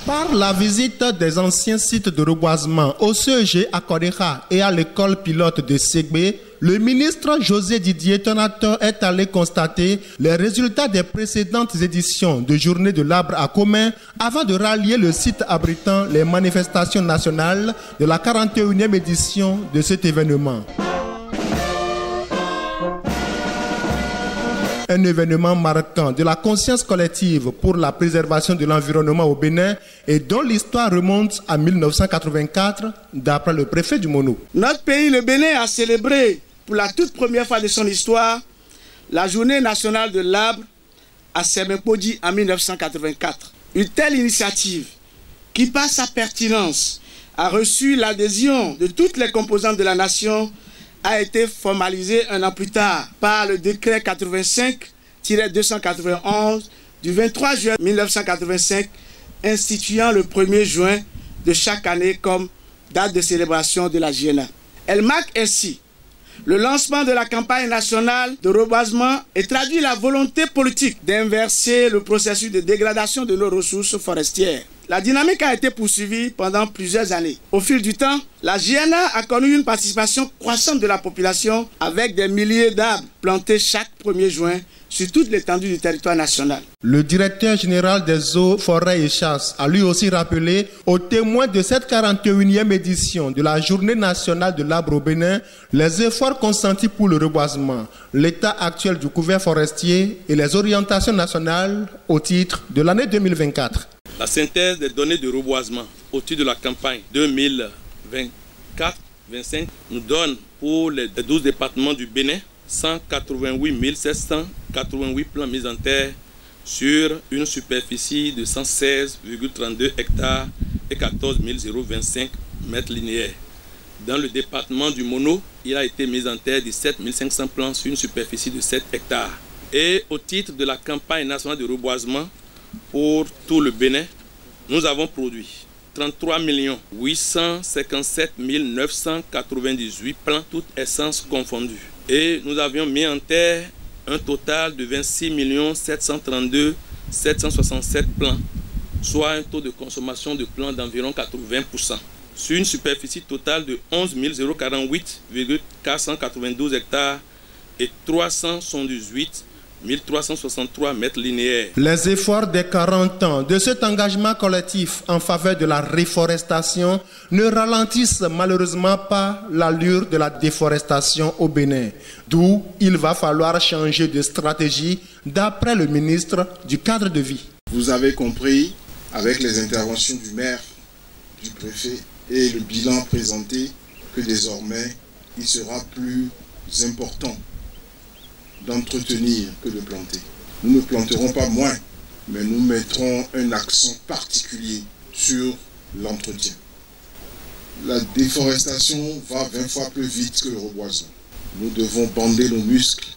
Par la visite des anciens sites de reboisement au CEG à Koreha et à l'école pilote de Ségbé, le ministre José Didier Tonnateur est allé constater les résultats des précédentes éditions de Journée de l'arbre à commun avant de rallier le site abritant les manifestations nationales de la 41e édition de cet événement. Un événement marquant de la conscience collective pour la préservation de l'environnement au Bénin et dont l'histoire remonte à 1984, d'après le préfet du Mono. Notre pays, le Bénin, a célébré pour la toute première fois de son histoire la Journée nationale de l'arbre à Semenpodji en 1984. Une telle initiative, qui par sa pertinence a reçu l'adhésion de toutes les composantes de la nation, a été formalisé un an plus tard par le décret 85-291 du 23 juin 1985 instituant le 1er juin de chaque année comme date de célébration de la JNA. Elle marque ainsi le lancement de la campagne nationale de reboisement et traduit la volonté politique d'inverser le processus de dégradation de nos ressources forestières. La dynamique a été poursuivie pendant plusieurs années. Au fil du temps, la JNA a connu une participation croissante de la population avec des milliers d'arbres plantés chaque 1er juin sur toute l'étendue du territoire national. Le directeur général des eaux, forêts et chasses a lui aussi rappelé aux témoins de cette 41e édition de la Journée nationale de l'arbre au Bénin les efforts consentis pour le reboisement, l'état actuel du couvert forestier et les orientations nationales au titre de l'année 2024. La synthèse des données de reboisement au titre de la campagne 2024-25 nous donne pour les 12 départements du Bénin 188 788 plants mis en terre sur une superficie de 116,32 hectares et 14 025 mètres linéaires. Dans le département du Mono, il a été mis en terre 17 500 plants sur une superficie de 7 hectares. Et au titre de la campagne nationale de reboisement, pour tout le Bénin, nous avons produit 33 857 998 plants, toutes essences confondues. Et nous avions mis en terre un total de 26 732 767 plants, soit un taux de consommation de plants d'environ 80%. Sur une superficie totale de 11 048,492 hectares et 378 1363 mètres linéaires. Les efforts des 40 ans de cet engagement collectif en faveur de la réforestation ne ralentissent malheureusement pas l'allure de la déforestation au Bénin, d'où il va falloir changer de stratégie d'après le ministre du cadre de vie. Vous avez compris, avec les interventions du maire, du préfet et le bilan présenté, que désormais il sera plus important d'entretenir que de planter. Nous ne planterons pas moins, mais nous mettrons un accent particulier sur l'entretien. La déforestation va 20 fois plus vite que le reboisement. Nous devons bander nos muscles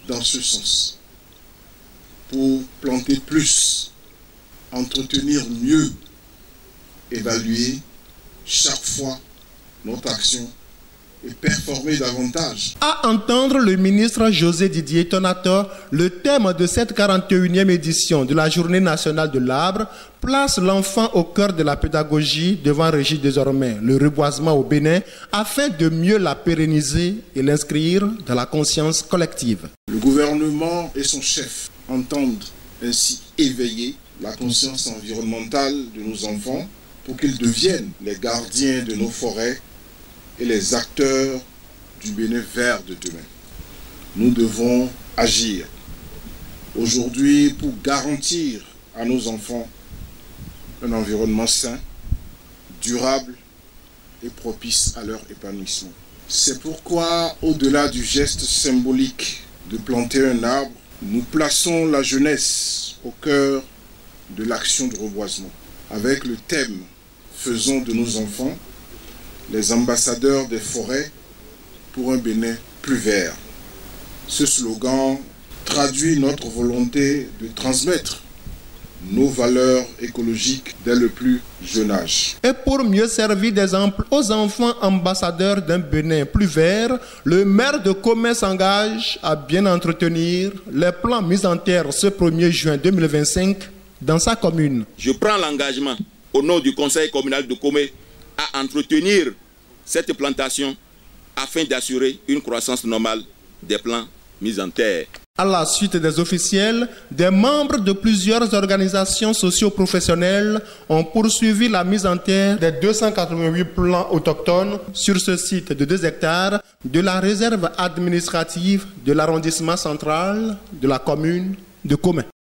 dans ce sens pour planter plus, entretenir mieux, évaluer chaque fois notre action et performer davantage. À entendre le ministre José Didier Tonnateur, le thème de cette 41e édition de la Journée nationale de l'arbre place l'enfant au cœur de la pédagogie devant régir désormais le reboisement au Bénin afin de mieux la pérenniser et l'inscrire dans la conscience collective. Le gouvernement et son chef entendent ainsi éveiller la conscience environnementale de nos enfants pour qu'ils deviennent les gardiens de nos forêts et les acteurs du Bénin vert de demain. Nous devons agir aujourd'hui pour garantir à nos enfants un environnement sain, durable et propice à leur épanouissement. C'est pourquoi, au-delà du geste symbolique de planter un arbre, nous plaçons la jeunesse au cœur de l'action de reboisement, avec le thème « Faisons de nos enfants les ambassadeurs des forêts pour un Bénin plus vert ». Ce slogan traduit notre volonté de transmettre nos valeurs écologiques dès le plus jeune âge. Et pour mieux servir d'exemple aux enfants ambassadeurs d'un Bénin plus vert, le maire de Commet s'engage à bien entretenir les plans mis en terre ce 1er juin 2025 dans sa commune. Je prends l'engagement au nom du conseil communal de Komé, à entretenir cette plantation afin d'assurer une croissance normale des plants mis en terre. À la suite des officiels, des membres de plusieurs organisations socio-professionnelles ont poursuivi la mise en terre des 288 plants autochtones sur ce site de 2 hectares de la réserve administrative de l'arrondissement central de la commune de Komé.